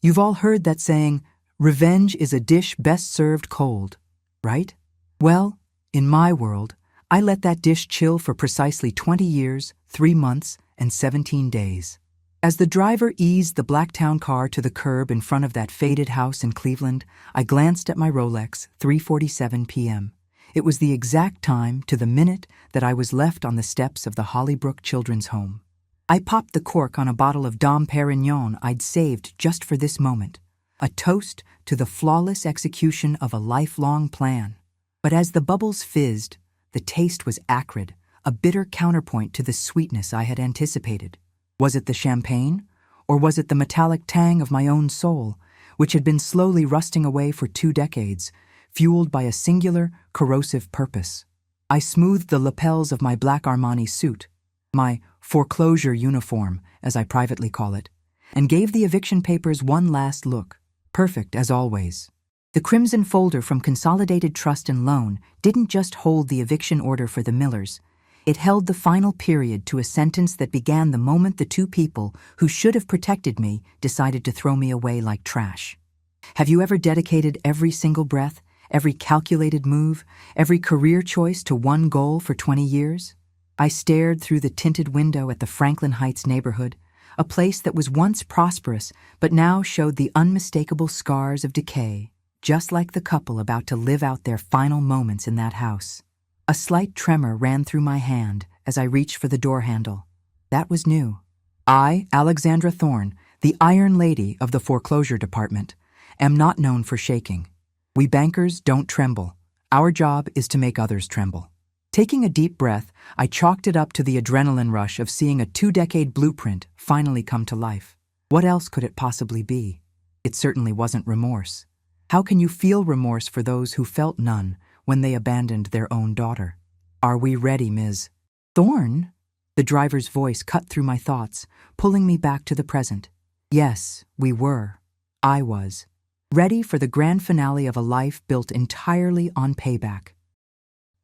You've all heard that saying, revenge is a dish best served cold, right? Well, in my world, I let that dish chill for precisely 20 years, 3 months, and 17 days. As the driver eased the Blacktown car to the curb in front of that faded house in Cleveland, I glanced at my Rolex, 3:47 p.m. It was the exact time, to the minute, that I was left on the steps of the Hollybrook Children's Home. I popped the cork on a bottle of Dom Perignon I'd saved just for this moment, a toast to the flawless execution of a lifelong plan. But as the bubbles fizzed, the taste was acrid, a bitter counterpoint to the sweetness I had anticipated. Was it the champagne, or was it the metallic tang of my own soul, which had been slowly rusting away for 2 decades, fueled by a singular, corrosive purpose? I smoothed the lapels of my black Armani suit, my foreclosure uniform, as I privately call it, and gave the eviction papers one last look, perfect as always. The crimson folder from Consolidated Trust and Loan didn't just hold the eviction order for the Millers. It held the final period to a sentence that began the moment the 2 people who should have protected me decided to throw me away like trash. Have you ever dedicated every single breath, every calculated move, every career choice to one goal for 20 years? I stared through the tinted window at the Franklin Heights neighborhood, a place that was once prosperous but now showed the unmistakable scars of decay, just like the couple about to live out their final moments in that house. A slight tremor ran through my hand as I reached for the door handle. That was new. I, Alexandra Thorne, the Iron Lady of the foreclosure department, am not known for shaking. We bankers don't tremble. Our job is to make others tremble. Taking a deep breath, I chalked it up to the adrenaline rush of seeing a 2-decade blueprint finally come to life. What else could it possibly be? It certainly wasn't remorse. How can you feel remorse for those who felt none when they abandoned their own daughter? Are we ready, Ms. Thorne? The driver's voice cut through my thoughts, pulling me back to the present. Yes, we were. I was. Ready for the grand finale of a life built entirely on payback.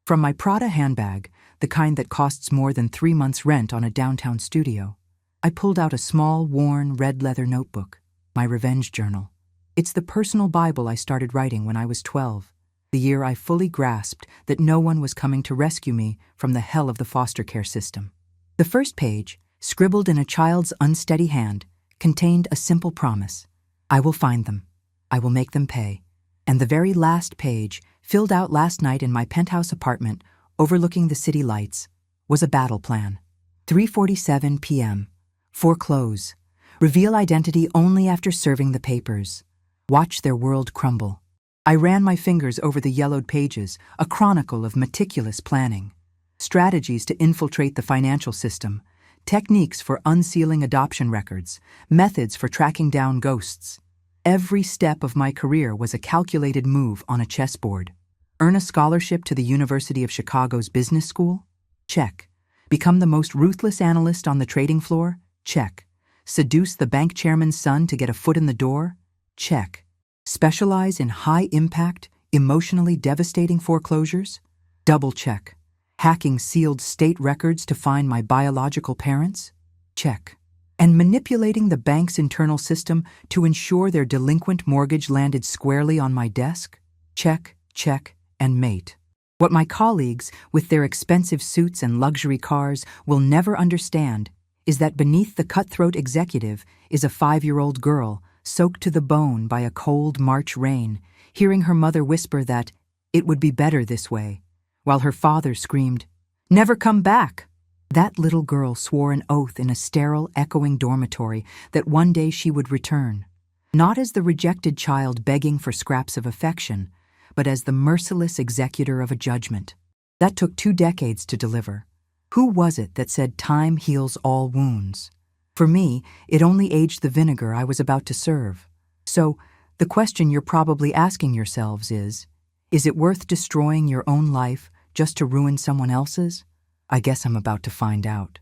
From my Prada handbag, the kind that costs more than 3 months' rent on a downtown studio, I pulled out a small, worn, red leather notebook, my revenge journal. It's the personal Bible I started writing when I was 12, the year I fully grasped that no one was coming to rescue me from the hell of the foster care system. The first page, scribbled in a child's unsteady hand, contained a simple promise. I will find them. I will make them pay. And the very last page, filled out last night in my penthouse apartment overlooking the city lights, was a battle plan. 3:47 p.m. Foreclose. Reveal identity only after serving the papers. Watch their world crumble. I ran my fingers over the yellowed pages, a chronicle of meticulous planning. Strategies to infiltrate the financial system, techniques for unsealing adoption records, methods for tracking down ghosts. Every step of my career was a calculated move on a chessboard. Earn a scholarship to the University of Chicago's business school? Check. Become the most ruthless analyst on the trading floor? Check. Seduce the bank chairman's son to get a foot in the door? Check. Specialize in high-impact, emotionally devastating foreclosures? Double check. Hacking sealed state records to find my biological parents? Check. And manipulating the bank's internal system to ensure their delinquent mortgage landed squarely on my desk? Check, check, and mate. What my colleagues, with their expensive suits and luxury cars, will never understand is that beneath the cutthroat executive is a 5-year-old girl soaked to the bone by a cold March rain, hearing her mother whisper that it would be better this way, while her father screamed, "Never come back!" That little girl swore an oath in a sterile, echoing dormitory that one day she would return, not as the rejected child begging for scraps of affection, but as the merciless executor of a judgment. That took 2 decades to deliver. Who was it that said time heals all wounds? For me, it only aged the vinegar I was about to serve. So, the question you're probably asking yourselves is it worth destroying your own life just to ruin someone else's? I guess I'm about to find out.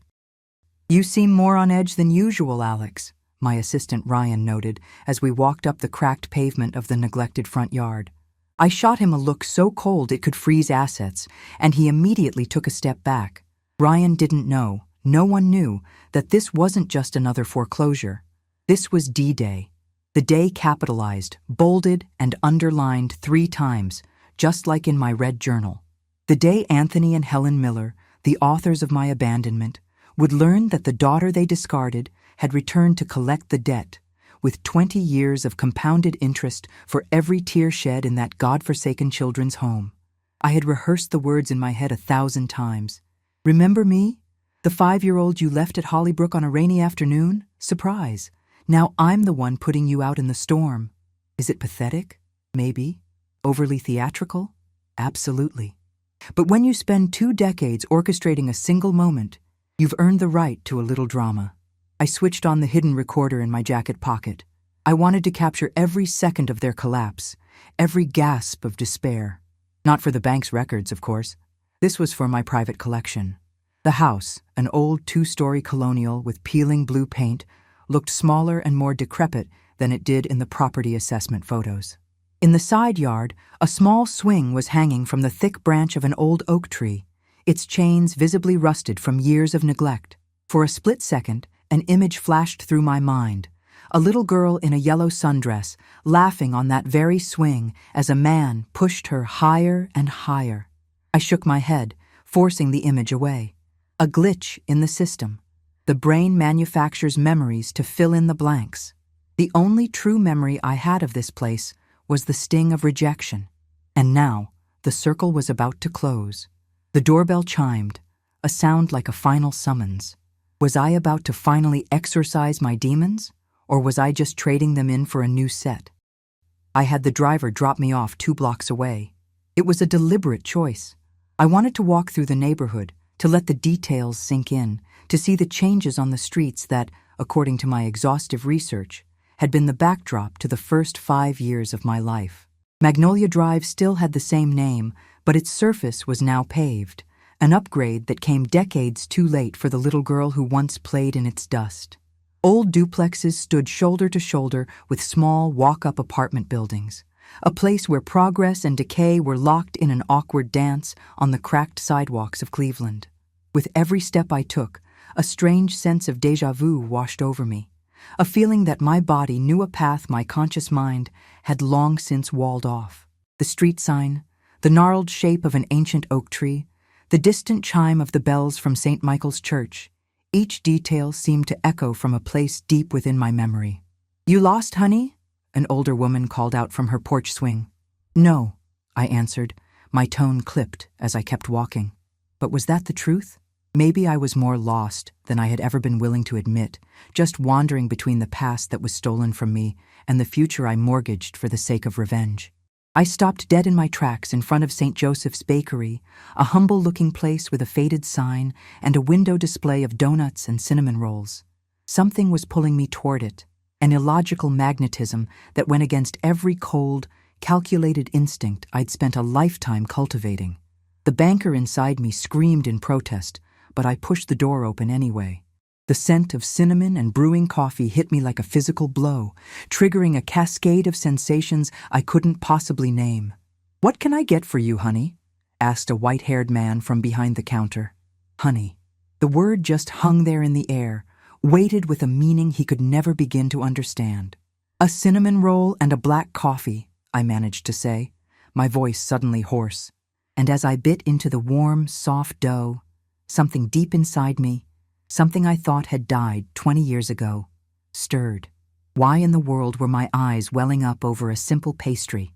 You seem more on edge than usual, Alex, my assistant Ryan noted as we walked up the cracked pavement of the neglected front yard. I shot him a look so cold it could freeze assets, and he immediately took a step back. Ryan didn't know, no one knew, that this wasn't just another foreclosure. This was D-Day. The day capitalized, bolded, and underlined 3 times, just like in my red journal. The day Anthony and Helen Miller, the authors of my abandonment, would learn that the daughter they discarded had returned to collect the debt, with 20 years of compounded interest for every tear shed in that godforsaken children's home. I had rehearsed the words in my head 1,000 times. Remember me? The 5-year-old you left at Hollybrook on a rainy afternoon? Surprise. Now I'm the one putting you out in the storm. Is it pathetic? Maybe. Overly theatrical? Absolutely. But when you spend 2 decades orchestrating a single moment, you've earned the right to a little drama. I switched on the hidden recorder in my jacket pocket. I wanted to capture every second of their collapse, every gasp of despair. Not for the bank's records, of course. This was for my private collection. The house, an old 2-story colonial with peeling blue paint, looked smaller and more decrepit than it did in the property assessment photos. In the side yard, a small swing was hanging from the thick branch of an old oak tree, its chains visibly rusted from years of neglect. For a split second, an image flashed through my mind, a little girl in a yellow sundress, laughing on that very swing as a man pushed her higher and higher. I shook my head, forcing the image away. A glitch in the system. The brain manufactures memories to fill in the blanks. The only true memory I had of this place was the sting of rejection. And now, the circle was about to close. The doorbell chimed, a sound like a final summons. Was I about to finally exorcise my demons, or was I just trading them in for a new set? I had the driver drop me off 2 blocks away. It was a deliberate choice. I wanted to walk through the neighborhood, to let the details sink in, to see the changes on the streets that, according to my exhaustive research, had been the backdrop to the first 5 years of my life. Magnolia Drive still had the same name, but its surface was now paved, an upgrade that came decades too late for the little girl who once played in its dust. Old duplexes stood shoulder to shoulder with small walk-up apartment buildings, a place where progress and decay were locked in an awkward dance on the cracked sidewalks of Cleveland. With every step I took, a strange sense of déjà vu washed over me, a feeling that my body knew a path my conscious mind had long since walled off. The street sign, the gnarled shape of an ancient oak tree, the distant chime of the bells from St. Michael's Church, each detail seemed to echo from a place deep within my memory. "You lost, honey?" an older woman called out from her porch swing. "No," I answered, my tone clipped as I kept walking. But was that the truth? Maybe I was more lost than I had ever been willing to admit, just wandering between the past that was stolen from me and the future I mortgaged for the sake of revenge. I stopped dead in my tracks in front of St. Joseph's Bakery, a humble-looking place with a faded sign and a window display of donuts and cinnamon rolls. Something was pulling me toward it, an illogical magnetism that went against every cold, calculated instinct I'd spent a lifetime cultivating. The banker inside me screamed in protest, but I pushed the door open anyway. The scent of cinnamon and brewing coffee hit me like a physical blow, triggering a cascade of sensations I couldn't possibly name. "What can I get for you, honey?" asked a white-haired man from behind the counter. Honey. The word just hung there in the air, weighted with a meaning he could never begin to understand. "A cinnamon roll and a black coffee," I managed to say, my voice suddenly hoarse. And as I bit into the warm, soft dough, something deep inside me, something I thought had died 20 years ago, stirred. Why in the world were my eyes welling up over a simple pastry?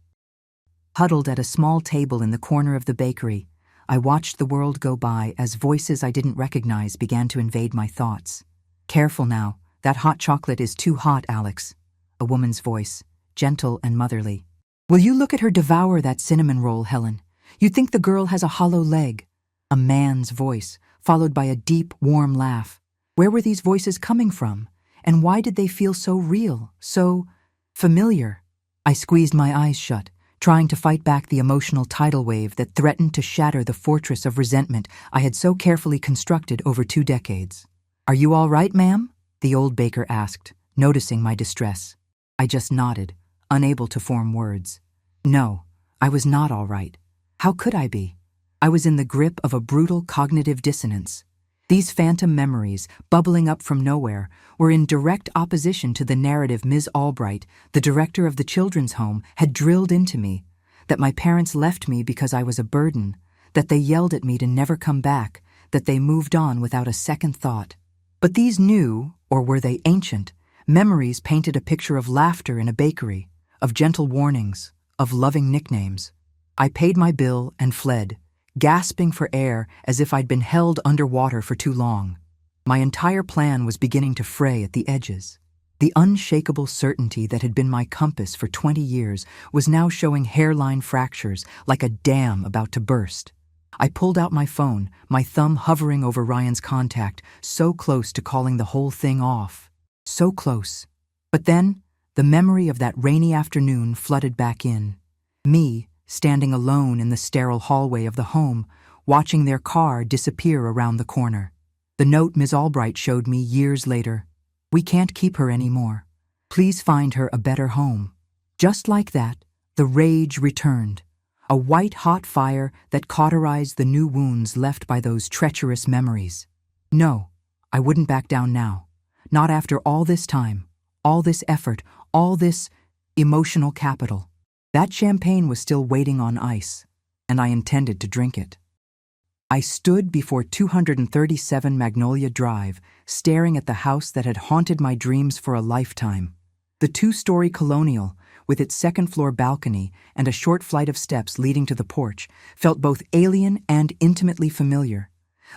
Huddled at a small table in the corner of the bakery, I watched the world go by as voices I didn't recognize began to invade my thoughts. "Careful now, that hot chocolate is too hot, Alex," a woman's voice, gentle and motherly. "Will you look at her devour that cinnamon roll, Helen? You'd think the girl has a hollow leg." A man's voice, followed by a deep, warm laugh. Where were these voices coming from? And why did they feel so real, so familiar? I squeezed my eyes shut, trying to fight back the emotional tidal wave that threatened to shatter the fortress of resentment I had so carefully constructed over 2 decades. "Are you all right, ma'am?" the old baker asked, noticing my distress. I just nodded, unable to form words. No, I was not all right. How could I be? I was in the grip of a brutal cognitive dissonance. These phantom memories, bubbling up from nowhere, were in direct opposition to the narrative Ms. Albright, the director of the children's home, had drilled into me, that my parents left me because I was a burden, that they yelled at me to never come back, that they moved on without a second thought. But these new, or were they ancient, memories painted a picture of laughter in a bakery, of gentle warnings, of loving nicknames. I paid my bill and fled, gasping for air as if I'd been held underwater for too long. My entire plan was beginning to fray at the edges. The unshakable certainty that had been my compass for 20 years was now showing hairline fractures like a dam about to burst. I pulled out my phone, my thumb hovering over Ryan's contact, so close to calling the whole thing off. So close. But then, the memory of that rainy afternoon flooded back in. Me, standing alone in the sterile hallway of the home, watching their car disappear around the corner. The note Ms. Albright showed me years later. "We can't keep her anymore. Please find her a better home." Just like that, the rage returned. A white-hot fire that cauterized the new wounds left by those treacherous memories. No, I wouldn't back down now. Not after all this time, all this effort, all this emotional capital. That champagne was still waiting on ice, and I intended to drink it. I stood before 237 Magnolia Drive, staring at the house that had haunted my dreams for a lifetime. The two-story colonial, with its second-floor balcony and a short flight of steps leading to the porch, felt both alien and intimately familiar,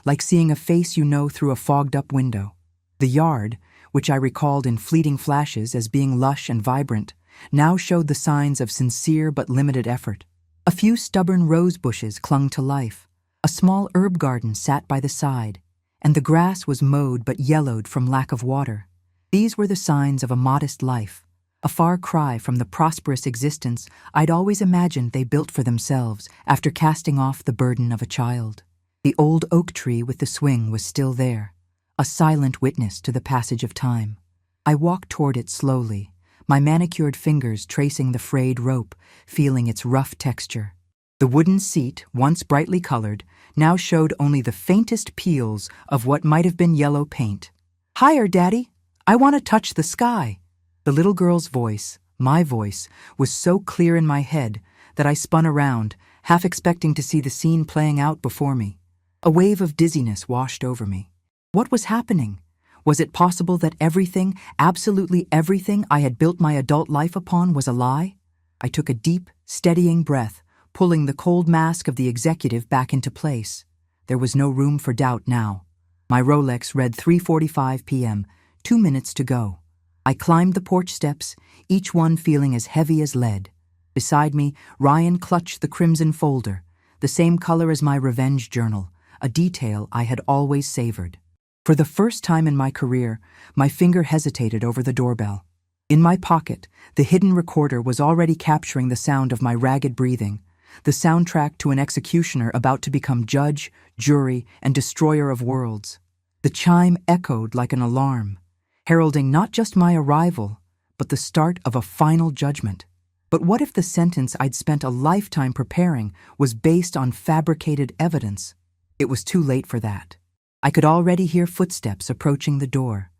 like seeing a face you know through a fogged-up window. The yard, which I recalled in fleeting flashes as being lush and vibrant, now showed the signs of sincere but limited effort. A few stubborn rose bushes clung to life. A small herb garden sat by the side, and the grass was mowed but yellowed from lack of water. These were the signs of a modest life, a far cry from the prosperous existence I'd always imagined they built for themselves after casting off the burden of a child. The old oak tree with the swing was still there, a silent witness to the passage of time. I walked toward it slowly, my manicured fingers tracing the frayed rope, feeling its rough texture. The wooden seat, once brightly colored, now showed only the faintest peels of what might have been yellow paint. "Higher, Daddy! I want to touch the sky!" The little girl's voice, my voice, was so clear in my head that I spun around, half expecting to see the scene playing out before me. A wave of dizziness washed over me. What was happening? Was it possible that everything, absolutely everything I had built my adult life upon was a lie? I took a deep, steadying breath, pulling the cold mask of the executive back into place. There was no room for doubt now. My Rolex read 3:45 p.m., 2 minutes to go. I climbed the porch steps, each one feeling as heavy as lead. Beside me, Ryan clutched the crimson folder, the same color as my revenge journal, a detail I had always savored. For the first time in my career, my finger hesitated over the doorbell. In my pocket, the hidden recorder was already capturing the sound of my ragged breathing, the soundtrack to an executioner about to become judge, jury, and destroyer of worlds. The chime echoed like an alarm, heralding not just my arrival, but the start of a final judgment. But what if the sentence I'd spent a lifetime preparing was based on fabricated evidence? It was too late for that. I could already hear footsteps approaching the door.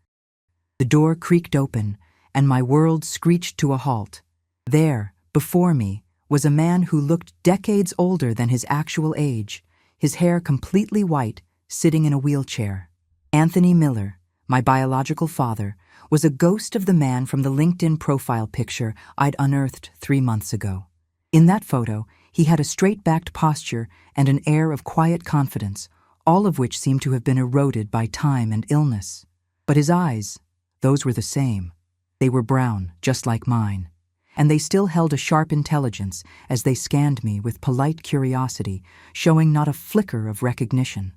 The door creaked open, and my world screeched to a halt. There, before me, was a man who looked decades older than his actual age, his hair completely white, sitting in a wheelchair. Anthony Miller, my biological father, was a ghost of the man from the LinkedIn profile picture I'd unearthed 3 months ago. In that photo, he had a straight-backed posture and an air of quiet confidence, all of which seemed to have been eroded by time and illness. But his eyes, those were the same. They were brown, just like mine, and they still held a sharp intelligence as they scanned me with polite curiosity, showing not a flicker of recognition.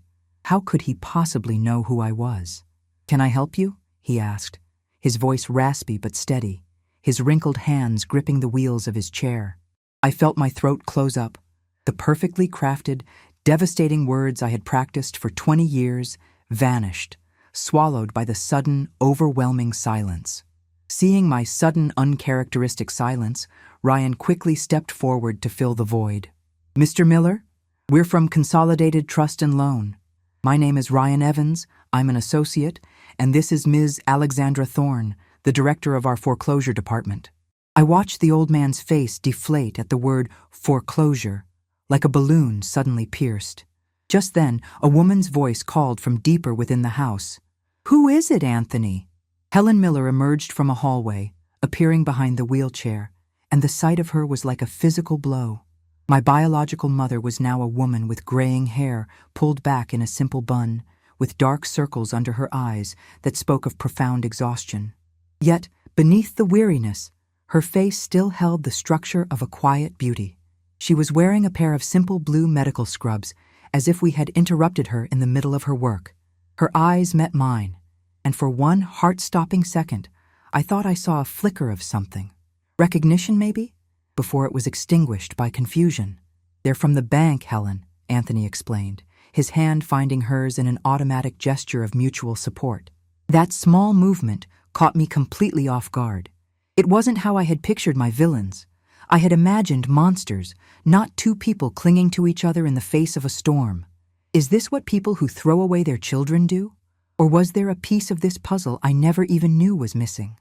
How could he possibly know who I was? "Can I help you?" he asked, his voice raspy but steady, his wrinkled hands gripping the wheels of his chair. I felt my throat close up. The perfectly crafted, devastating words I had practiced for 20 years vanished, swallowed by the sudden, overwhelming silence. Seeing my sudden, uncharacteristic silence, Ryan quickly stepped forward to fill the void. "Mr. Miller, we're from Consolidated Trust and Loan. My name is Ryan Evans, I'm an associate, and this is Ms. Alexandra Thorne, the director of our foreclosure department. I watched the old man's face deflate at the word foreclosure, like a balloon suddenly pierced. Just then, a woman's voice called from deeper within the house. "Who is it, Anthony?" Helen Miller emerged from a hallway, appearing behind the wheelchair, and the sight of her was like a physical blow. My biological mother was now a woman with graying hair pulled back in a simple bun, with dark circles under her eyes that spoke of profound exhaustion. Yet, beneath the weariness, her face still held the structure of a quiet beauty. She was wearing a pair of simple blue medical scrubs, as if we had interrupted her in the middle of her work. Her eyes met mine, and for one heart-stopping second, I thought I saw a flicker of something. Recognition, maybe? Before it was extinguished by confusion. "They're from the bank, Helen," Anthony explained, his hand finding hers in an automatic gesture of mutual support. That small movement caught me completely off guard. It wasn't how I had pictured my villains. I had imagined monsters, not two people clinging to each other in the face of a storm. Is this what people who throw away their children do? Or was there a piece of this puzzle I never even knew was missing?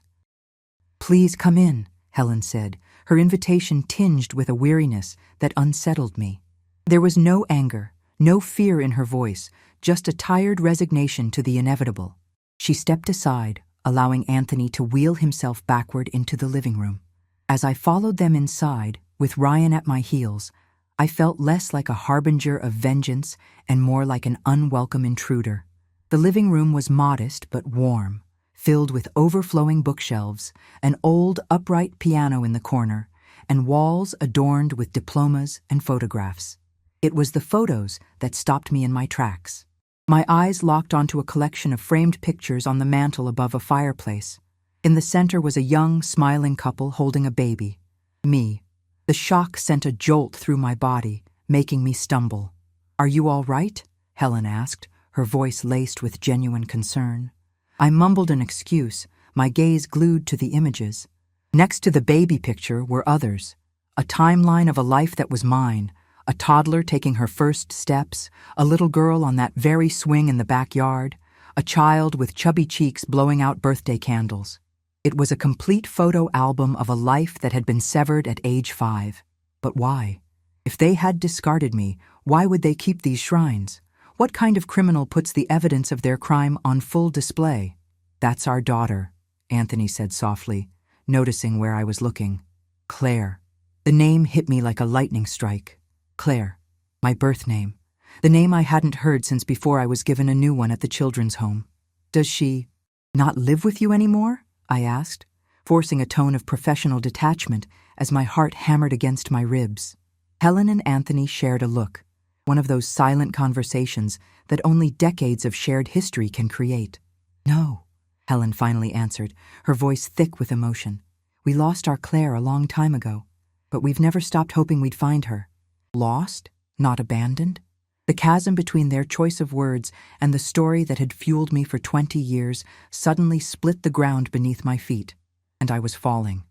"Please come in," Helen said, her invitation tinged with a weariness that unsettled me. There was no anger, no fear in her voice, just a tired resignation to the inevitable. She stepped aside, allowing Anthony to wheel himself backward into the living room. As I followed them inside, with Ryan at my heels, I felt less like a harbinger of vengeance and more like an unwelcome intruder. The living room was modest but warm, filled with overflowing bookshelves, an old upright piano in the corner, and walls adorned with diplomas and photographs. It was the photos that stopped me in my tracks. My eyes locked onto a collection of framed pictures on the mantel above a fireplace. In the center was a young, smiling couple holding a baby. Me. The shock sent a jolt through my body, making me stumble. "Are you all right?" Helen asked, her voice laced with genuine concern. I mumbled an excuse, my gaze glued to the images. Next to the baby picture were others. A timeline of a life that was mine, a toddler taking her first steps, a little girl on that very swing in the backyard, a child with chubby cheeks blowing out birthday candles. It was a complete photo album of a life that had been severed at age 5. But why? If they had discarded me, why would they keep these shrines? What kind of criminal puts the evidence of their crime on full display? "That's our daughter," Anthony said softly, noticing where I was looking. "Claire." The name hit me like a lightning strike. Claire, my birth name. The name I hadn't heard since before I was given a new one at the children's home. "Does she not live with you anymore?" I asked, forcing a tone of professional detachment as my heart hammered against my ribs. Helen and Anthony shared a look, one of those silent conversations that only decades of shared history can create. "No," Helen finally answered, her voice thick with emotion. "We lost our Claire a long time ago, but we've never stopped hoping we'd find her." Lost? Not abandoned? The chasm between their choice of words and the story that had fueled me for 20 years suddenly split the ground beneath my feet, and I was falling.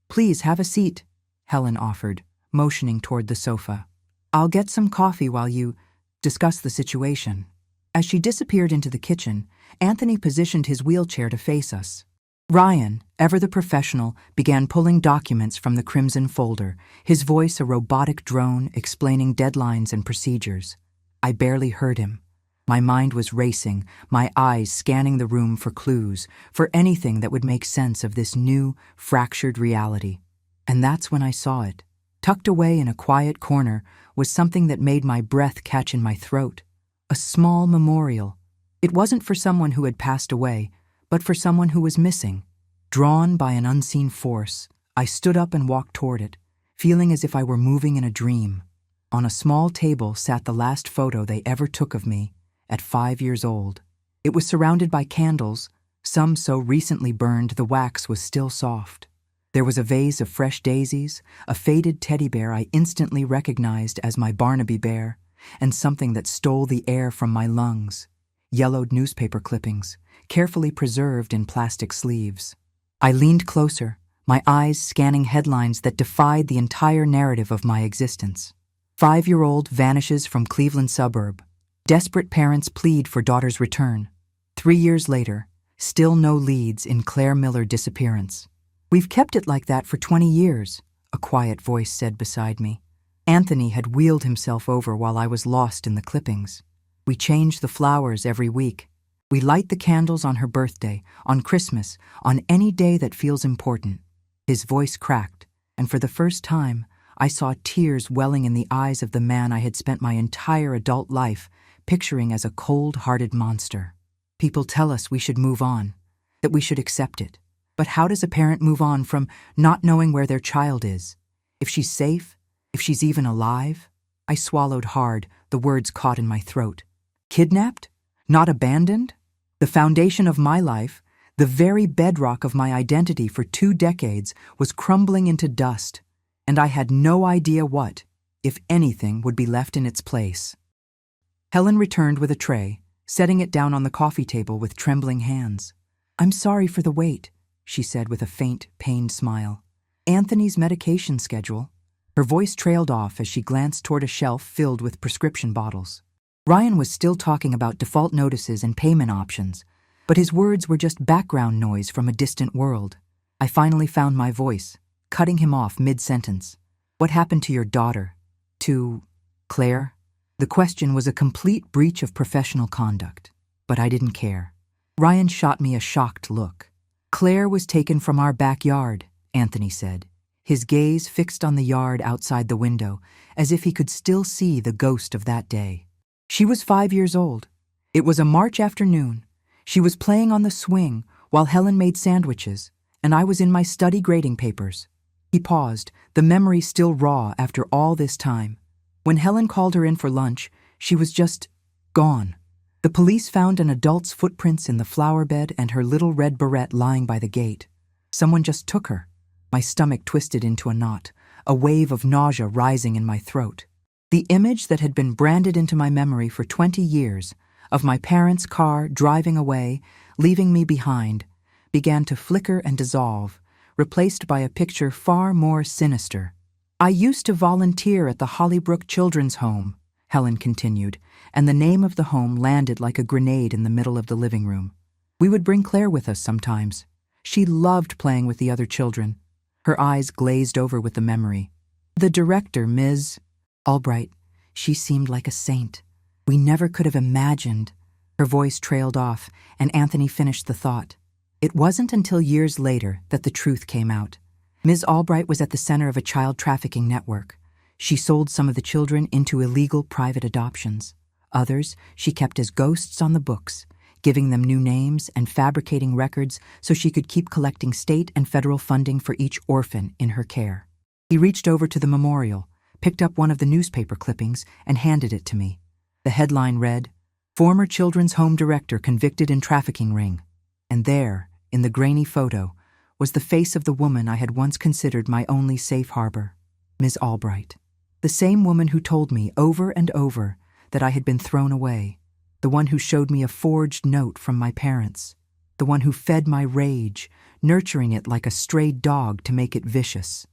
"Please have a seat," Helen offered, motioning toward the sofa. "I'll get some coffee while you discuss the situation." As she disappeared into the kitchen, Anthony positioned his wheelchair to face us. Ryan, ever the professional, began pulling documents from the crimson folder, his voice a robotic drone explaining deadlines and procedures. I barely heard him. My mind was racing, my eyes scanning the room for clues, for anything that would make sense of this new, fractured reality. And that's when I saw it. Tucked away in a quiet corner was something that made my breath catch in my throat. A small memorial. It wasn't for someone who had passed away, but for someone who was missing. Drawn by an unseen force, I stood up and walked toward it, feeling as if I were moving in a dream. On a small table sat the last photo they ever took of me, at 5 years old. It was surrounded by candles, some so recently burned the wax was still soft. There was a vase of fresh daisies, a faded teddy bear I instantly recognized as my Barnaby bear, and something that stole the air from my lungs. Yellowed newspaper clippings, carefully preserved in plastic sleeves. I leaned closer, my eyes scanning headlines that defied the entire narrative of my existence. 5-year-old vanishes from Cleveland suburb. Desperate parents plead for daughter's return. 3 years later, still no leads in Claire Miller disappearance. We've kept it like that for 20 years, a quiet voice said beside me. Anthony had wheeled himself over while I was lost in the clippings. We change the flowers every week. We light the candles on her birthday, on Christmas, on any day that feels important. His voice cracked, and for the first time, I saw tears welling in the eyes of the man I had spent my entire adult life picturing as a cold-hearted monster. People tell us we should move on, that we should accept it. But how does a parent move on from not knowing where their child is? If she's safe? If she's even alive? I swallowed hard, the words caught in my throat. Kidnapped? Not abandoned? The foundation of my life, the very bedrock of my identity for 2 decades, was crumbling into dust, and I had no idea what, if anything, would be left in its place. Helen returned with a tray, setting it down on the coffee table with trembling hands. "I'm sorry for the wait," she said with a faint, pained smile. "Anthony's medication schedule." Her voice trailed off as she glanced toward a shelf filled with prescription bottles. Ryan was still talking about default notices and payment options, but his words were just background noise from a distant world. I finally found my voice, cutting him off mid-sentence. "What happened to your daughter? To Claire?" The question was a complete breach of professional conduct, but I didn't care. Ryan shot me a shocked look. "Claire was taken from our backyard," Anthony said, his gaze fixed on the yard outside the window, as if he could still see the ghost of that day. "She was 5 years old. It was a March afternoon. She was playing on the swing while Helen made sandwiches, and I was in my study grading papers." He paused, the memory still raw after all this time. When Helen called her in for lunch, she was just gone. The police found an adult's footprints in the flower bed and her little red beret lying by the gate. Someone just took her. My stomach twisted into a knot, a wave of nausea rising in my throat. The image that had been branded into my memory for 20 years, of my parents' car driving away, leaving me behind, began to flicker and dissolve, replaced by a picture far more sinister. "I used to volunteer at the Hollybrook Children's Home," Helen continued, and the name of the home landed like a grenade in the middle of the living room. "We would bring Claire with us sometimes. She loved playing with the other children." Her eyes glazed over with the memory. "The director, Ms. Albright, she seemed like a saint. We never could have imagined." Her voice trailed off, and Anthony finished the thought. It wasn't until years later that the truth came out. Ms. Albright was at the center of a child-trafficking network. She sold some of the children into illegal private adoptions. Others she kept as ghosts on the books, giving them new names and fabricating records so she could keep collecting state and federal funding for each orphan in her care. He reached over to the memorial, picked up one of the newspaper clippings, and handed it to me. The headline read, "Former Children's Home Director Convicted in Trafficking Ring." And there, in the grainy photo, was the face of the woman I had once considered my only safe harbor, Ms. Albright. The same woman who told me over and over that I had been thrown away. The one who showed me a forged note from my parents. The one who fed my rage, nurturing it like a strayed dog to make it vicious.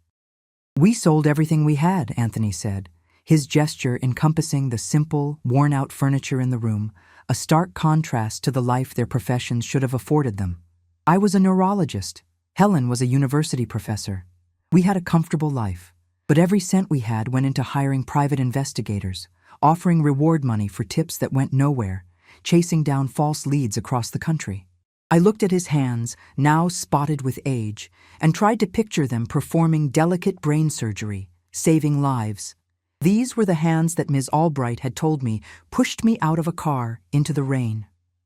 "We sold everything we had," Anthony said, his gesture encompassing the simple, worn-out furniture in the room, a stark contrast to the life their professions should have afforded them. "I was a neurologist. Helen was a university professor. We had a comfortable life, but every cent we had went into hiring private investigators, offering reward money for tips that went nowhere, chasing down false leads across the country." I looked at his hands, now spotted with age, and tried to picture them performing delicate brain surgery, saving lives. These were the hands that Ms. Albright had told me pushed me out of a car into the rain.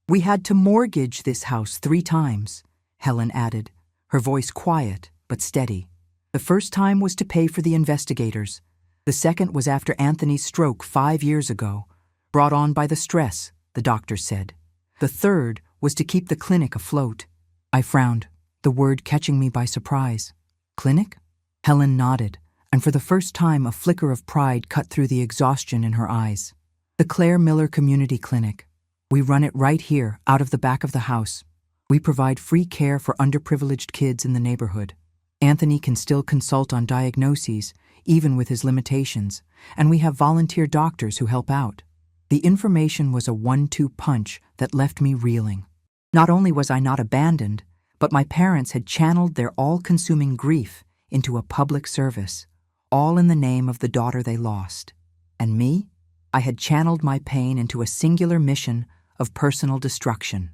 "We had to mortgage this house 3 times, Helen added, her voice quiet but steady. "The first time was to pay for the investigators. The second was after Anthony's stroke 5 years ago, brought on by the stress, the doctor said. The third was to keep the clinic afloat." I frowned, the word catching me by surprise. "Clinic?" Helen nodded, and for the first time a flicker of pride cut through the exhaustion in her eyes. "The Claire Miller Community Clinic. We run it right here, out of the back of the house. We provide free care for underprivileged kids in the neighborhood. Anthony can still consult on diagnoses, even with his limitations, and we have volunteer doctors who help out." The information was a 1-2 punch that left me reeling. Not only was I not abandoned, but my parents had channeled their all-consuming grief into a public service, all in the name of the daughter they lost. And me? I had channeled my pain into a singular mission of personal destruction.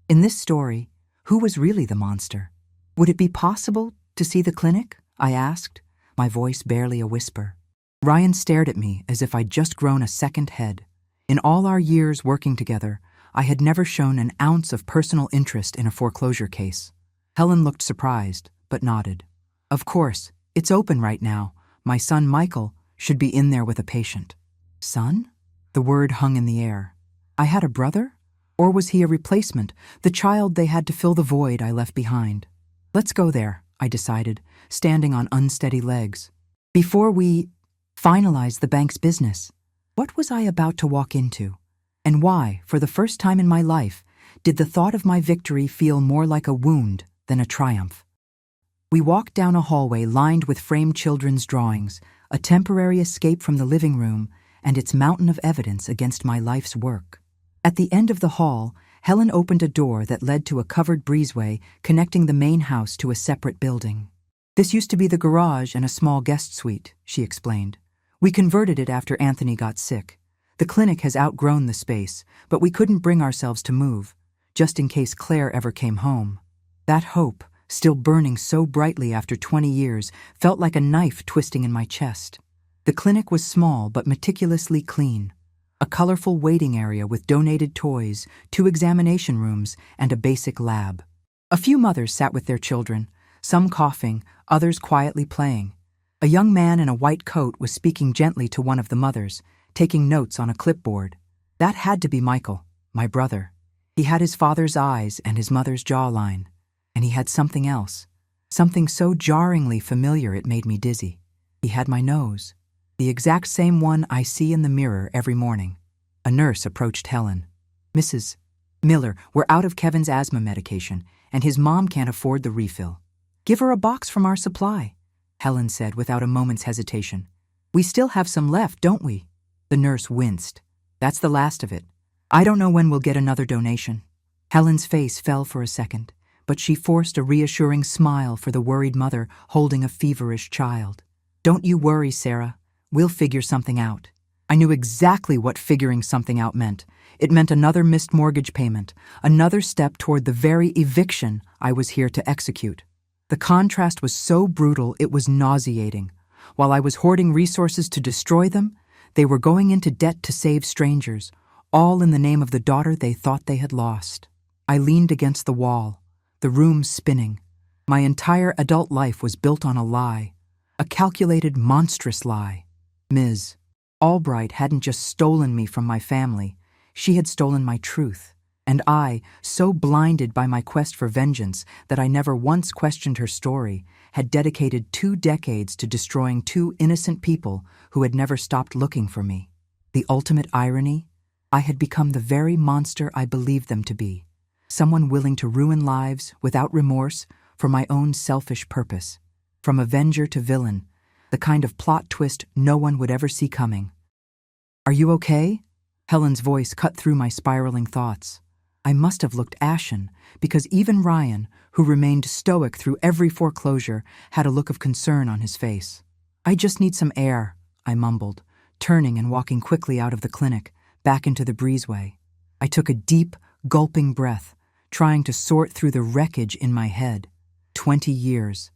In this story, who was really the monster? Would it be possible to see the clinic? I asked, my voice barely a whisper. Ryan stared at me as if I'd just grown a second head. In all our years working together, I had never shown an ounce of personal interest in a foreclosure case. Helen looked surprised, but nodded. Of course, it's open right now. My son Michael should be in there with a patient. Son? The word hung in the air. I had a brother? Or was he a replacement, the child they had to fill the void I left behind? Let's go there, I decided, standing on unsteady legs. Before we finalized the bank's business, what was I about to walk into? And why, for the first time in my life, did the thought of my victory feel more like a wound than a triumph? We walked down a hallway lined with framed children's drawings, a temporary escape from the living room and its mountain of evidence against my life's work. At the end of the hall, Helen opened a door that led to a covered breezeway connecting the main house to a separate building. This used to be the garage and a small guest suite, she explained. We converted it after Anthony got sick. The clinic has outgrown the space, but we couldn't bring ourselves to move, just in case Claire ever came home. That hope, still burning so brightly after 20 years, felt like a knife twisting in my chest. The clinic was small but meticulously clean. A colorful waiting area with donated toys, 2 examination rooms, and a basic lab. A few mothers sat with their children, some coughing, others quietly playing. A young man in a white coat was speaking gently to one of the mothers, taking notes on a clipboard. That had to be Michael, my brother. He had his father's eyes and his mother's jawline. And he had something else, something so jarringly familiar it made me dizzy. He had my nose, the exact same one I see in the mirror every morning. A nurse approached Helen. Mrs. Miller, we're out of Kevin's asthma medication, and his mom can't afford the refill. Give her a box from our supply, Helen said without a moment's hesitation. We still have some left, don't we? The nurse winced. That's the last of it. I don't know when we'll get another donation. Helen's face fell for a second, but she forced a reassuring smile for the worried mother holding a feverish child. Don't you worry, Sarah. We'll figure something out. I knew exactly what figuring something out meant. It meant another missed mortgage payment, another step toward the very eviction I was here to execute. The contrast was so brutal it was nauseating. While I was hoarding resources to destroy them, they were going into debt to save strangers, all in the name of the daughter they thought they had lost. I leaned against the wall, the room spinning. My entire adult life was built on a lie, a calculated, monstrous lie. Ms. Albright hadn't just stolen me from my family, she had stolen my truth. And I, so blinded by my quest for vengeance that I never once questioned her story, had dedicated 2 decades to destroying 2 innocent people who had never stopped looking for me. The ultimate irony? I had become the very monster I believed them to be, someone willing to ruin lives without remorse for my own selfish purpose. From avenger to villain, the kind of plot twist no one would ever see coming. Are you okay? Helen's voice cut through my spiraling thoughts. I must have looked ashen, because even Ryan, who remained stoic through every foreclosure, had a look of concern on his face. I just need some air, I mumbled, turning and walking quickly out of the clinic, back into the breezeway. I took a deep, gulping breath, trying to sort through the wreckage in my head. 20 years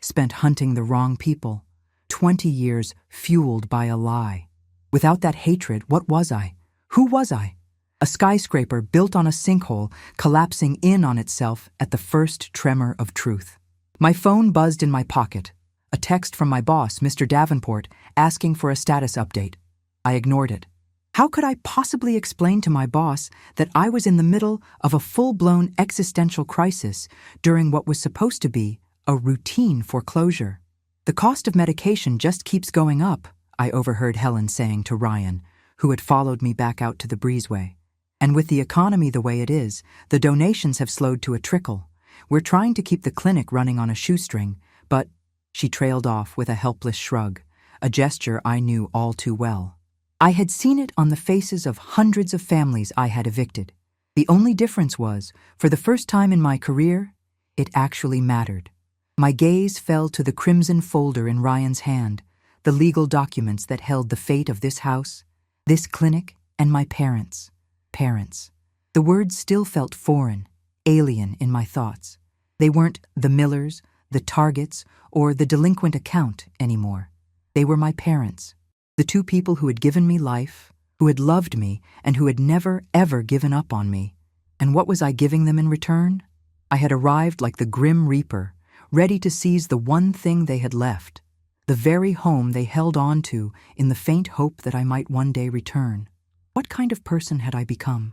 spent hunting the wrong people. 20 years fueled by a lie. Without that hatred, what was I? Who was I? A skyscraper built on a sinkhole, collapsing in on itself at the first tremor of truth. My phone buzzed in my pocket. A text from my boss, Mr. Davenport, asking for a status update. I ignored it. How could I possibly explain to my boss that I was in the middle of a full-blown existential crisis during what was supposed to be a routine foreclosure? The cost of medication just keeps going up, I overheard Helen saying to Ryan, who had followed me back out to the breezeway. And with the economy the way it is, the donations have slowed to a trickle. We're trying to keep the clinic running on a shoestring, but she trailed off with a helpless shrug, a gesture I knew all too well. I had seen it on the faces of hundreds of families I had evicted. The only difference was, for the first time in my career, it actually mattered. My gaze fell to the crimson folder in Ryan's hand, the legal documents that held the fate of this house, this clinic, and my parents. Parents. The words still felt foreign, alien in my thoughts. They weren't the Millers, the Targets, or the delinquent account anymore. They were my parents, the two people who had given me life, who had loved me, and who had never, ever given up on me. And what was I giving them in return? I had arrived like the Grim Reaper, ready to seize the one thing they had left, the very home they held on to in the faint hope that I might one day return. What kind of person had I become?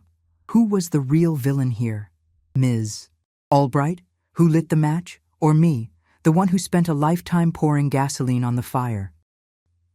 Who was the real villain here? Ms. Albright, who lit the match, or me, the one who spent a lifetime pouring gasoline on the fire?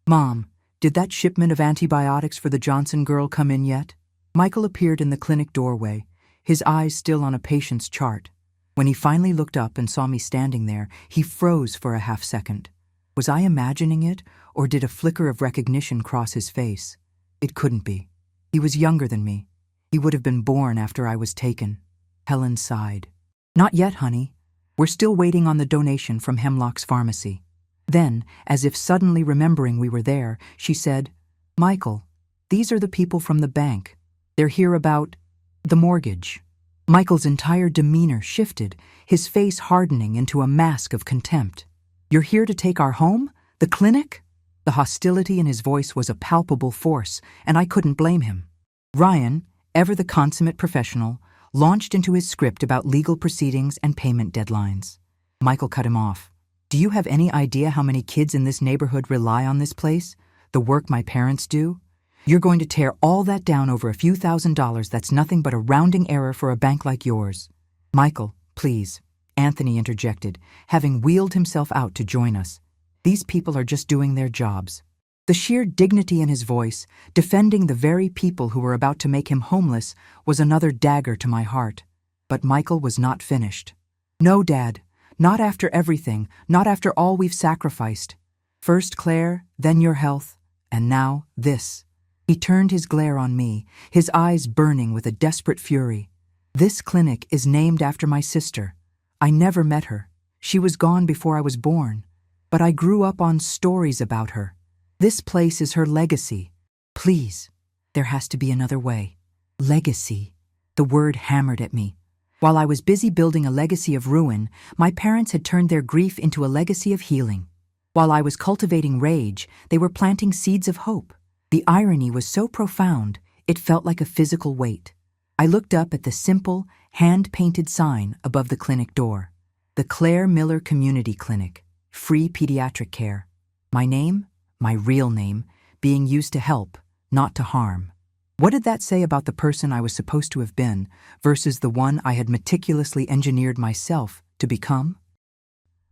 Mom, did that shipment of antibiotics for the Johnson girl come in yet? Michael appeared in the clinic doorway, his eyes still on a patient's chart. When he finally looked up and saw me standing there, he froze for a half-second. Was I imagining it, or did a flicker of recognition cross his face? It couldn't be. He was younger than me. He would have been born after I was taken. Helen sighed. Not yet, honey. We're still waiting on the donation from Hemlock's pharmacy. Then, as if suddenly remembering we were there, she said, Michael, these are the people from the bank. They're here about the mortgage. Michael's entire demeanor shifted, his face hardening into a mask of contempt. You're here to take our home? The clinic? The hostility in his voice was a palpable force, and I couldn't blame him. Ryan, ever the consummate professional, launched into his script about legal proceedings and payment deadlines. Michael cut him off. Do you have any idea how many kids in this neighborhood rely on this place? The work my parents do? You're going to tear all that down over a few $1,000s that's nothing but a rounding error for a bank like yours. Michael, please, Anthony interjected, having wheeled himself out to join us. These people are just doing their jobs. The sheer dignity in his voice, defending the very people who were about to make him homeless, was another dagger to my heart. But Michael was not finished. No, Dad, not after everything, not after all we've sacrificed. First Claire, then your health, and now this. He turned his glare on me, his eyes burning with a desperate fury. This clinic is named after my sister. I never met her. She was gone before I was born. But I grew up on stories about her. This place is her legacy. Please, there has to be another way. Legacy. The word hammered at me. While I was busy building a legacy of ruin, my parents had turned their grief into a legacy of healing. While I was cultivating rage, they were planting seeds of hope. The irony was so profound, it felt like a physical weight. I looked up at the simple, hand-painted sign above the clinic door. The Claire Miller Community Clinic. Free pediatric care. My name, my real name, being used to help, not to harm. What did that say about the person I was supposed to have been versus the one I had meticulously engineered myself to become?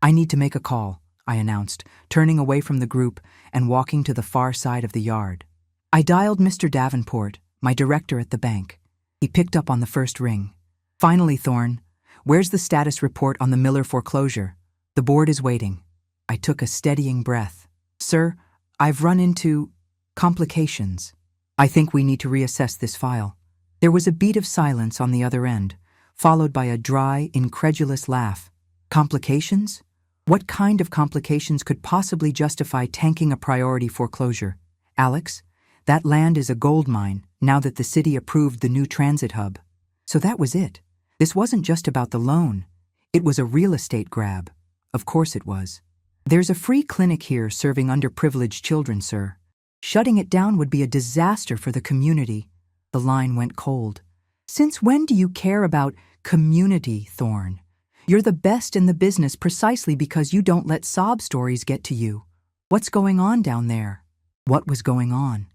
I need to make a call, I announced, turning away from the group and walking to the far side of the yard. I dialed Mr. Davenport, my director at the bank. He picked up on the first ring. Finally, Thorne, where's the status report on the Miller foreclosure? The board is waiting. I took a steadying breath. Sir, I've run into complications. I think we need to reassess this file. There was a beat of silence on the other end, followed by a dry, incredulous laugh. Complications? What kind of complications could possibly justify tanking a priority foreclosure? Alex, that land is a gold mine now that the city approved the new transit hub. So that was it. This wasn't just about the loan. It was a real estate grab. Of course it was. There's a free clinic here serving underprivileged children, sir. Shutting it down would be a disaster for the community. The line went cold. Since when do you care about community, Thorne? You're the best in the business precisely because you don't let sob stories get to you. What's going on down there? What was going on?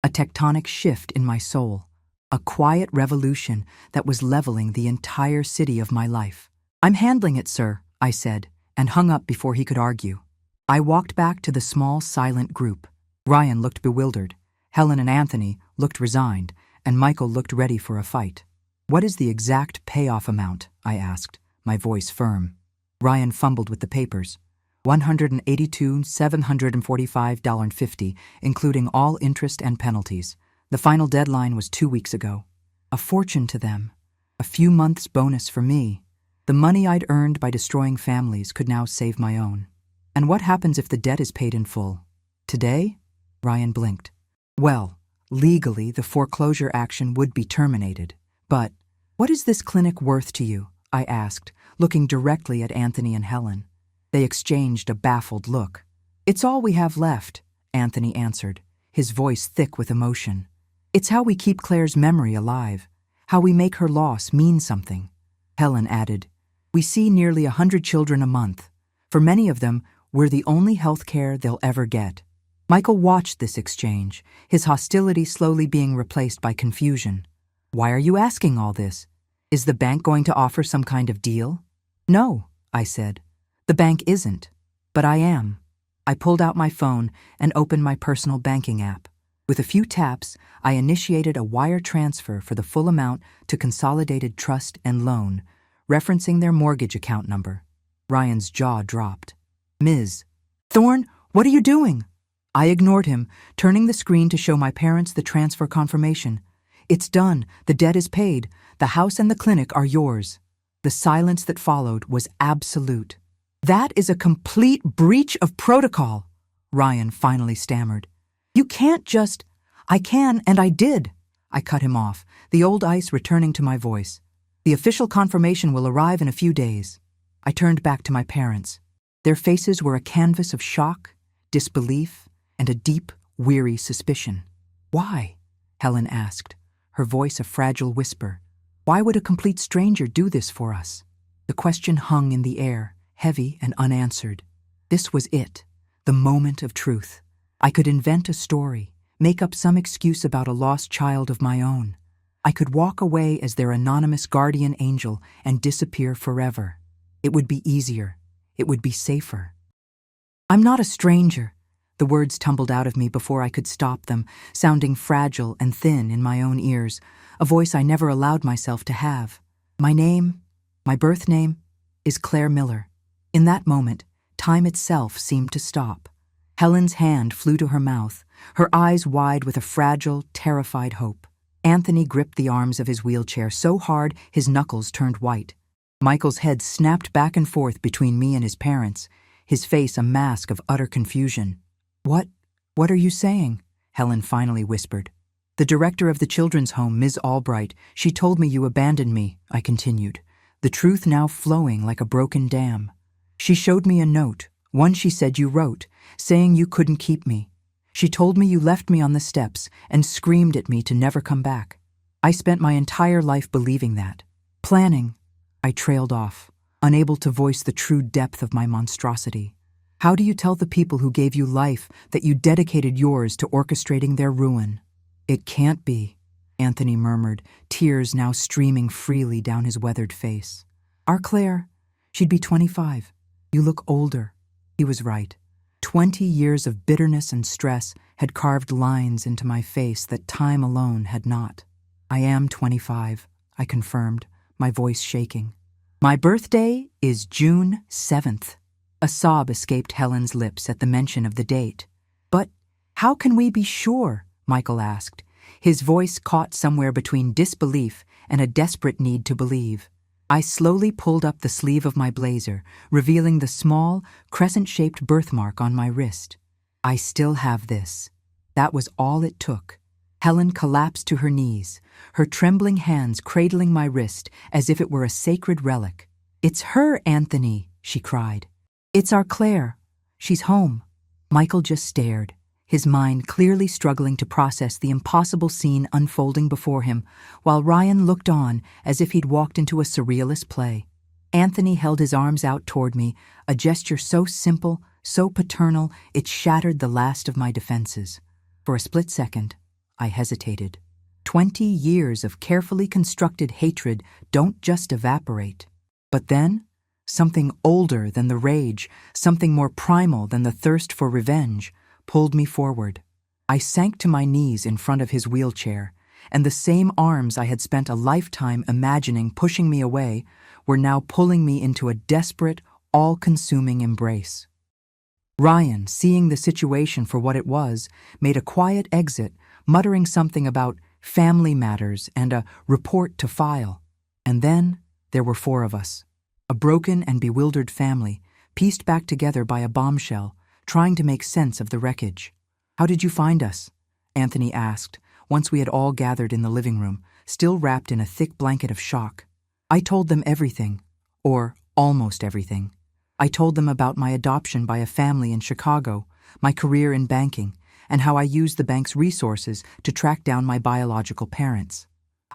A tectonic shift in my soul. A quiet revolution that was leveling the entire city of my life. I'm handling it, sir, I said, and hung up before he could argue. I walked back to the small, silent group. Ryan looked bewildered. Helen and Anthony looked resigned, and Michael looked ready for a fight. What is the exact payoff amount? I asked, my voice firm. Ryan fumbled with the papers. $182,745.50, including all interest and penalties. The final deadline was 2 weeks ago. A fortune to them. A few months' bonus for me. The money I'd earned by destroying families could now save my own. And what happens if the debt is paid in full? Today? Ryan blinked. Well, legally, the foreclosure action would be terminated. But what is this clinic worth to you? I asked, looking directly at Anthony and Helen. They exchanged a baffled look. It's all we have left, Anthony answered, his voice thick with emotion. It's how we keep Claire's memory alive, how we make her loss mean something. Helen added, we see nearly 100 children a month. For many of them, we're the only health care they'll ever get. Michael watched this exchange, his hostility slowly being replaced by confusion. Why are you asking all this? Is the bank going to offer some kind of deal? No, I said. The bank isn't, but I am. I pulled out my phone and opened my personal banking app. With a few taps, I initiated a wire transfer for the full amount to Consolidated Trust and Loan, referencing their mortgage account number. Ryan's jaw dropped. Ms. Thorne, what are you doing? I ignored him, turning the screen to show my parents the transfer confirmation. It's done. The debt is paid. The house and the clinic are yours. The silence that followed was absolute. That is a complete breach of protocol, Ryan finally stammered. You can't just... I can, and I did. I cut him off, the old ice returning to my voice. The official confirmation will arrive in a few days. I turned back to my parents. Their faces were a canvas of shock, disbelief, and a deep, weary suspicion. Why? Helen asked, her voice a fragile whisper. Why would a complete stranger do this for us? The question hung in the air, heavy and unanswered. This was it, the moment of truth. I could invent a story, make up some excuse about a lost child of my own. I could walk away as their anonymous guardian angel and disappear forever. It would be easier. It would be safer. I'm not a stranger. The words tumbled out of me before I could stop them, sounding fragile and thin in my own ears, a voice I never allowed myself to have. My name, my birth name, is Claire Miller. In that moment, time itself seemed to stop. Helen's hand flew to her mouth, her eyes wide with a fragile, terrified hope. Anthony gripped the arms of his wheelchair so hard his knuckles turned white. Michael's head snapped back and forth between me and his parents, his face a mask of utter confusion. What are you saying? Helen finally whispered. The director of the children's home, Ms. Albright, she told me you abandoned me, I continued, the truth now flowing like a broken dam. She showed me a note, one she said you wrote, saying you couldn't keep me. She told me you left me on the steps and screamed at me to never come back. I spent my entire life believing that. Planning. I trailed off, unable to voice the true depth of my monstrosity. How do you tell the people who gave you life that you dedicated yours to orchestrating their ruin? It can't be, Anthony murmured, tears now streaming freely down his weathered face. Our Claire, she'd be 25. You look older. He was right. 20 years of bitterness and stress had carved lines into my face that time alone had not. I am 25, I confirmed, my voice shaking. My birthday is June 7th. A sob escaped Helen's lips at the mention of the date. But how can we be sure? Michael asked, his voice caught somewhere between disbelief and a desperate need to believe. I slowly pulled up the sleeve of my blazer, revealing the small, crescent-shaped birthmark on my wrist. I still have this. That was all it took. Helen collapsed to her knees, her trembling hands cradling my wrist as if it were a sacred relic. It's her, Anthony, she cried. It's our Claire. She's home. Michael just stared, his mind clearly struggling to process the impossible scene unfolding before him, while Ryan looked on as if he'd walked into a surrealist play. Anthony held his arms out toward me, a gesture so simple, so paternal, it shattered the last of my defenses. For a split second, I hesitated. 20 years of carefully constructed hatred don't just evaporate. But then, something older than the rage, something more primal than the thirst for revenge, pulled me forward. I sank to my knees in front of his wheelchair, and the same arms I had spent a lifetime imagining pushing me away were now pulling me into a desperate, all-consuming embrace. Ryan, seeing the situation for what it was, made a quiet exit, muttering something about family matters and a report to file. And then there were four of us, a broken and bewildered family, pieced back together by a bombshell, trying to make sense of the wreckage. "How did you find us?" Anthony asked, once we had all gathered in the living room, still wrapped in a thick blanket of shock. I told them everything, or almost everything. I told them about my adoption by a family in Chicago, my career in banking, and how I used the bank's resources to track down my biological parents.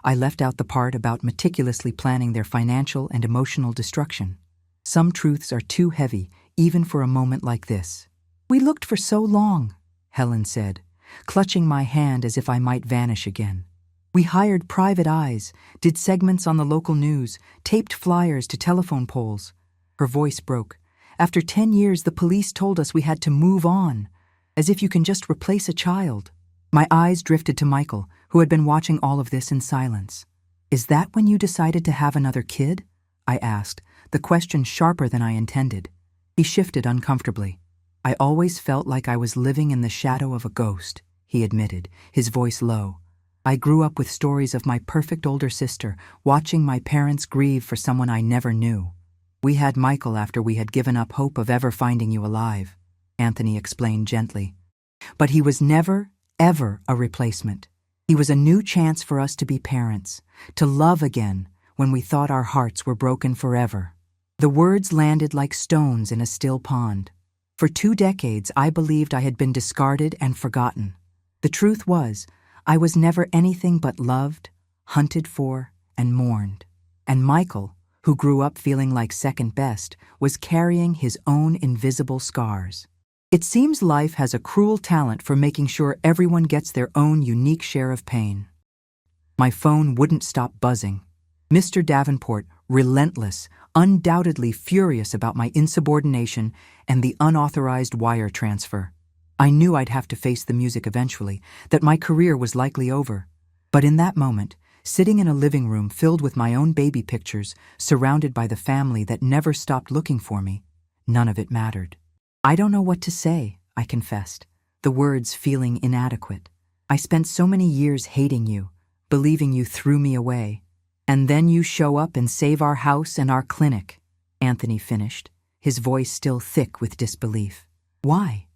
I left out the part about meticulously planning their financial and emotional destruction. Some truths are too heavy, even for a moment like this. "We looked for so long," Helen said, clutching my hand as if I might vanish again. "We hired private eyes, did segments on the local news, taped flyers to telephone poles." Her voice broke. "After 10 years, the police told us we had to move on, as if you can just replace a child." My eyes drifted to Michael, who had been watching all of this in silence. "Is that when you decided to have another kid?" I asked, the question sharper than I intended. He shifted uncomfortably. "I always felt like I was living in the shadow of a ghost," he admitted, his voice low. "I grew up with stories of my perfect older sister, watching my parents grieve for someone I never knew. We had Michael after we had given up hope of ever finding you alive," Anthony explained gently. "But he was never, ever a replacement. He was a new chance for us to be parents, to love again when we thought our hearts were broken forever." The words landed like stones in a still pond. For 2 decades, I believed I had been discarded and forgotten. The truth was, I was never anything but loved, hunted for, and mourned. And Michael, who grew up feeling like second best, was carrying his own invisible scars. It seems life has a cruel talent for making sure everyone gets their own unique share of pain. My phone wouldn't stop buzzing. Mr. Davenport, relentless, undoubtedly furious about my insubordination and the unauthorized wire transfer. I knew I'd have to face the music eventually, that my career was likely over. But in that moment, sitting in a living room filled with my own baby pictures, surrounded by the family that never stopped looking for me, none of it mattered. "I don't know what to say," I confessed, the words feeling inadequate. "I spent so many years hating you, believing you threw me away. And then you show up and save our house and our clinic," Anthony finished, his voice still thick with disbelief. "Why?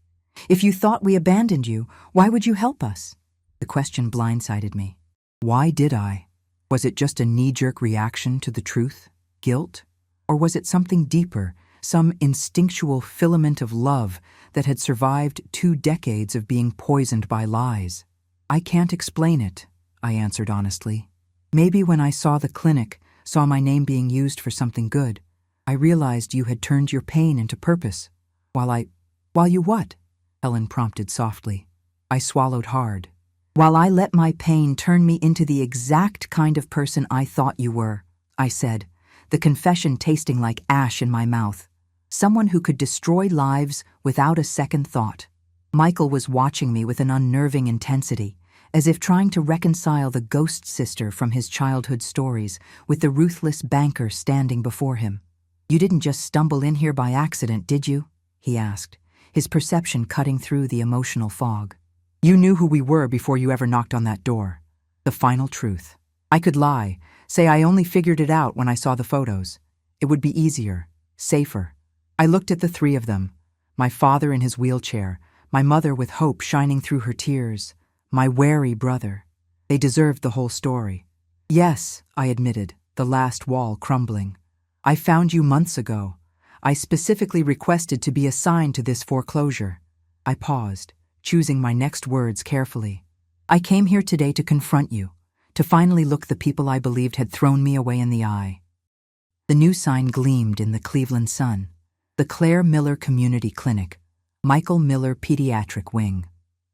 If you thought we abandoned you, why would you help us?" The question blindsided me. Why did I? Was it just a knee-jerk reaction to the truth, guilt? Or was it something deeper, some instinctual filament of love that had survived 2 decades of being poisoned by lies? "I can't explain it," I answered honestly. "Maybe when I saw the clinic, saw my name being used for something good, I realized you had turned your pain into purpose. While you what?" Helen prompted softly. I swallowed hard. "While I let my pain turn me into the exact kind of person I thought you were," I said, the confession tasting like ash in my mouth. "Someone who could destroy lives without a second thought." Michael was watching me with an unnerving intensity, as if trying to reconcile the ghost sister from his childhood stories with the ruthless banker standing before him. "You didn't just stumble in here by accident, did you?" he asked, his perception cutting through the emotional fog. "You knew who we were before you ever knocked on that door." The final truth. I could lie, say I only figured it out when I saw the photos. It would be easier, safer. I looked at the 3 of them, my father in his wheelchair, my mother with hope shining through her tears, my wary brother. They deserved the whole story. "Yes," I admitted, the last wall crumbling. "I found you months ago. I specifically requested to be assigned to this foreclosure." I paused, choosing my next words carefully. "I came here today to confront you, to finally look the people I believed had thrown me away in the eye." The new sign gleamed in the Cleveland sun. The Claire Miller Community Clinic, Michael Miller Pediatric Wing.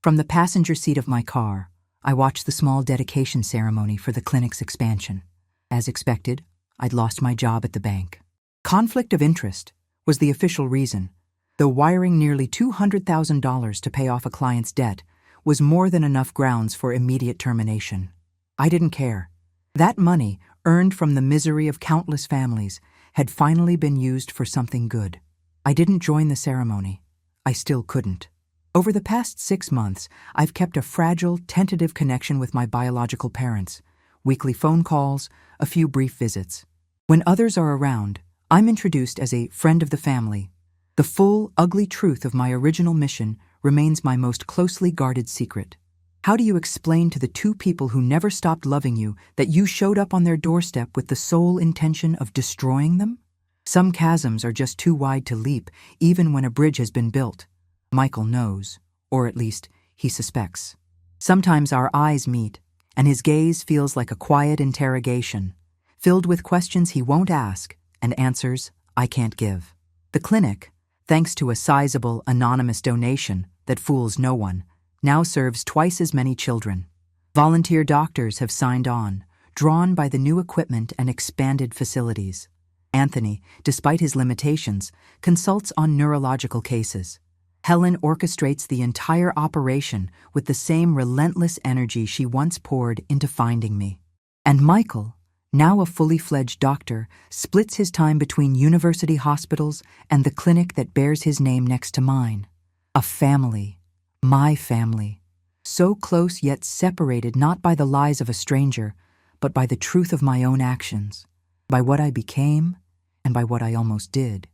From the passenger seat of my car, I watched the small dedication ceremony for the clinic's expansion. As expected, I'd lost my job at the bank. Conflict of interest was the official reason, though wiring nearly $200,000 to pay off a client's debt was more than enough grounds for immediate termination. I didn't care. That money, earned from the misery of countless families, had finally been used for something good. I didn't join the ceremony. I still couldn't. Over the past 6 months, I've kept a fragile, tentative connection with my biological parents. Weekly phone calls, a few brief visits. When others are around, I'm introduced as a friend of the family. The full, ugly truth of my original mission remains my most closely guarded secret. How do you explain to the two people who never stopped loving you that you showed up on their doorstep with the sole intention of destroying them? Some chasms are just too wide to leap, even when a bridge has been built. Michael knows, or at least he suspects. Sometimes our eyes meet, and his gaze feels like a quiet interrogation, filled with questions he won't ask and answers I can't give. The clinic, thanks to a sizable anonymous donation that fools no one, now serves twice as many children. Volunteer doctors have signed on, drawn by the new equipment and expanded facilities. Anthony, despite his limitations, consults on neurological cases. Helen orchestrates the entire operation with the same relentless energy she once poured into finding me. And Michael, now a fully fledged doctor, splits his time between university hospitals and the clinic that bears his name next to mine. A family. My family. So close yet separated not by the lies of a stranger, but by the truth of my own actions, by what I became, and by what I almost did.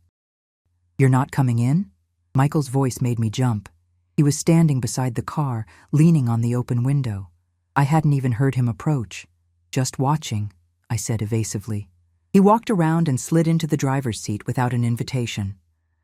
You're not coming in? Michael's voice made me jump. He was standing beside the car, leaning on the open window. I hadn't even heard him approach. Just watching, I said evasively. He walked around and slid into the driver's seat without an invitation.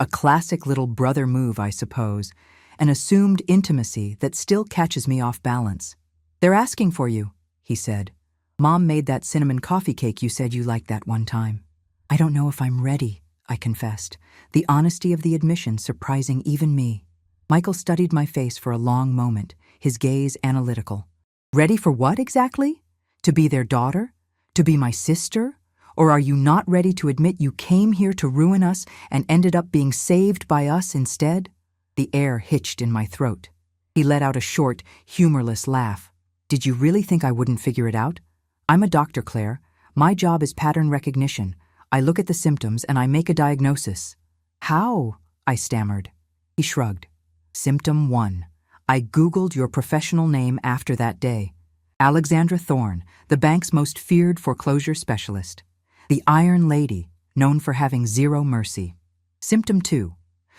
A classic little brother move, I suppose, an assumed intimacy that still catches me off balance. They're asking for you, he said. Mom made that cinnamon coffee cake you said you liked that one time. I don't know if I'm ready, I confessed, the honesty of the admission surprising even me. Michael studied my face for a long moment, his gaze analytical. Ready for what exactly? To be their daughter? To be my sister? Or are you not ready to admit you came here to ruin us and ended up being saved by us instead? The air hitched in my throat. He let out a short, humorless laugh. Did you really think I wouldn't figure it out? I'm a doctor, Claire. My job is pattern recognition. I look at the symptoms and I make a diagnosis. How? I stammered. He shrugged. Symptom 1. I Googled your professional name after that day. Alexandra Thorne, the bank's most feared foreclosure specialist. The Iron Lady, known for having zero mercy. Symptom 2.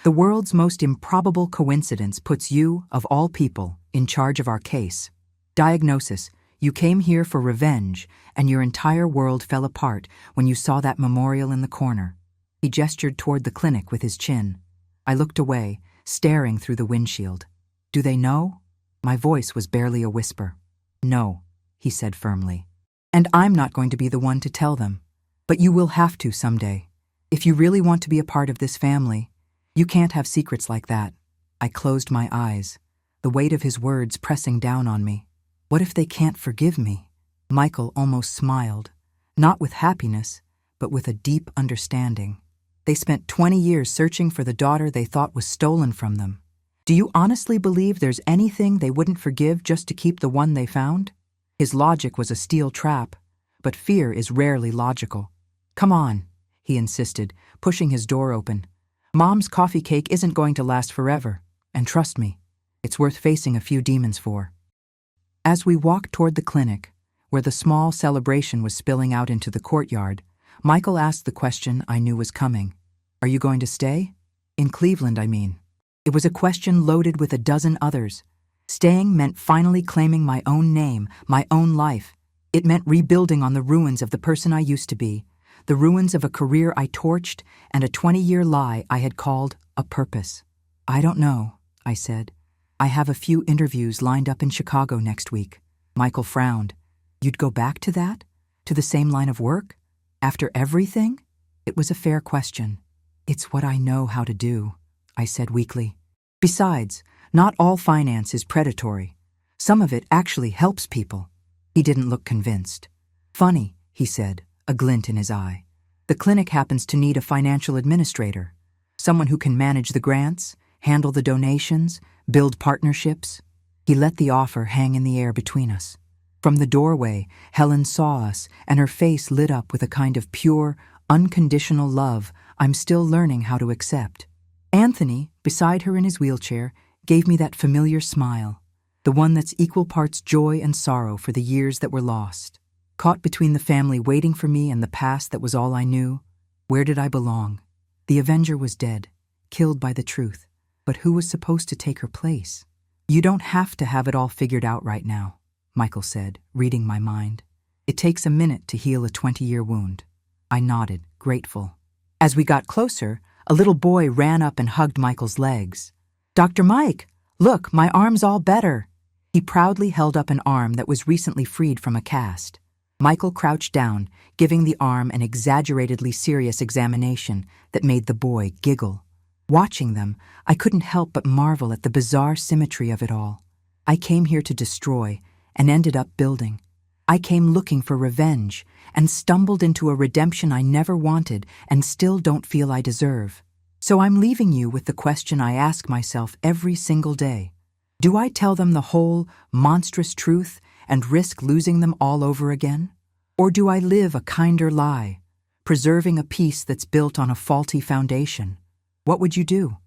The world's most improbable coincidence puts you, of all people, in charge of our case. Diagnosis. You came here for revenge, and your entire world fell apart when you saw that memorial in the corner. He gestured toward the clinic with his chin. I looked away, staring through the windshield. Do they know? My voice was barely a whisper. No, he said firmly. And I'm not going to be the one to tell them. But you will have to someday. If you really want to be a part of this family, you can't have secrets like that. I closed my eyes, the weight of his words pressing down on me. What if they can't forgive me? Michael almost smiled, not with happiness, but with a deep understanding. They spent 20 years searching for the daughter they thought was stolen from them. Do you honestly believe there's anything they wouldn't forgive just to keep the one they found? His logic was a steel trap, but fear is rarely logical. Come on, he insisted, pushing his door open. Mom's coffee cake isn't going to last forever, and trust me, it's worth facing a few demons for. As we walked toward the clinic, where the small celebration was spilling out into the courtyard, Michael asked the question I knew was coming. Are you going to stay? In Cleveland, I mean. It was a question loaded with a dozen others. Staying meant finally claiming my own name, my own life. It meant rebuilding on the ruins of the person I used to be, the ruins of a career I torched and a 20-year lie I had called a purpose. I don't know, I said. I have a few interviews lined up in Chicago next week. Michael frowned. You'd go back to that? To the same line of work? After everything? It was a fair question. It's what I know how to do, I said weakly. Besides, not all finance is predatory. Some of it actually helps people. He didn't look convinced. Funny, he said, a glint in his eye. The clinic happens to need a financial administrator, someone who can manage the grants, handle the donations, build partnerships. He let the offer hang in the air between us. From the doorway, Helen saw us, and her face lit up with a kind of pure, unconditional love I'm still learning how to accept. Anthony, beside her in his wheelchair, gave me that familiar smile, the one that's equal parts joy and sorrow for the years that were lost. Caught between the family waiting for me and the past that was all I knew, where did I belong? The avenger was dead, killed by the truth, but who was supposed to take her place? You don't have to have it all figured out right now, Michael said, reading my mind. It takes a minute to heal a 20-year wound. I nodded, grateful. As we got closer, a little boy ran up and hugged Michael's legs. "Dr. Mike, look, my arm's all better." He proudly held up an arm that was recently freed from a cast. Michael crouched down, giving the arm an exaggeratedly serious examination that made the boy giggle. Watching them, I couldn't help but marvel at the bizarre symmetry of it all. I came here to destroy and ended up building. I came looking for revenge and stumbled into a redemption I never wanted and still don't feel I deserve. So I'm leaving you with the question I ask myself every single day. Do I tell them the whole, monstrous truth and risk losing them all over again? Or do I live a kinder lie, preserving a peace that's built on a faulty foundation? What would you do?